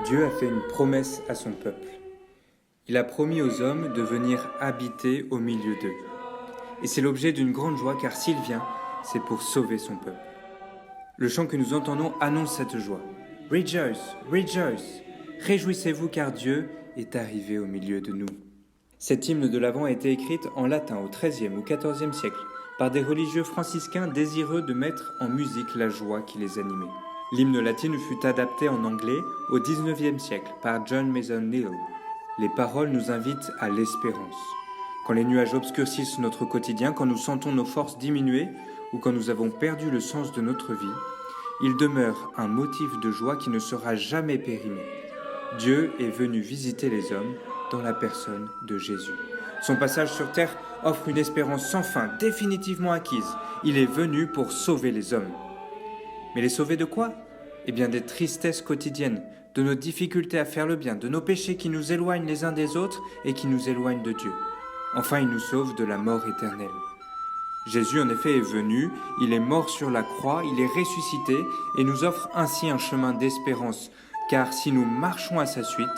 Dieu a fait une promesse à son peuple. Il a promis aux hommes de venir habiter au milieu d'eux. Et c'est l'objet d'une grande joie, car s'il vient, c'est pour sauver son peuple. Le chant que nous entendons annonce cette joie. Rejoice, rejoice, réjouissez-vous car Dieu est arrivé au milieu de nous. Cette hymne de l'Avent a été écrite en latin au XIIIe ou XIVe siècle par des religieux franciscains désireux de mettre en musique la joie qui les animait. L'hymne latine fut adapté en anglais au XIXe siècle par John Mason Neale. Les paroles nous invitent à l'espérance. Quand les nuages obscurcissent notre quotidien, quand nous sentons nos forces diminuer ou quand nous avons perdu le sens de notre vie, il demeure un motif de joie qui ne sera jamais périmé. Dieu est venu visiter les hommes dans la personne de Jésus. Son passage sur terre offre une espérance sans fin, définitivement acquise. Il est venu pour sauver les hommes. Mais les sauver de quoi ? Eh bien des tristesses quotidiennes, de nos difficultés à faire le bien, de nos péchés qui nous éloignent les uns des autres et qui nous éloignent de Dieu. Enfin, il nous sauve de la mort éternelle. Jésus en effet est venu, il est mort sur la croix, il est ressuscité et nous offre ainsi un chemin d'espérance, car si nous marchons à sa suite,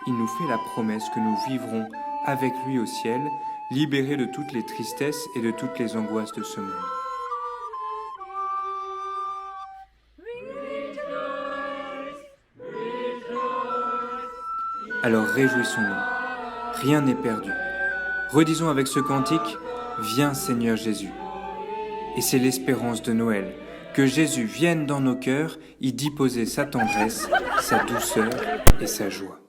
il nous fait la promesse que nous vivrons avec lui au ciel, libérés de toutes les tristesses et de toutes les angoisses de ce monde. Alors réjouissons-nous, rien n'est perdu. Redisons avec ce cantique, « Viens Seigneur Jésus ». Et c'est l'espérance de Noël, que Jésus vienne dans nos cœurs y déposer sa tendresse, sa douceur et sa joie.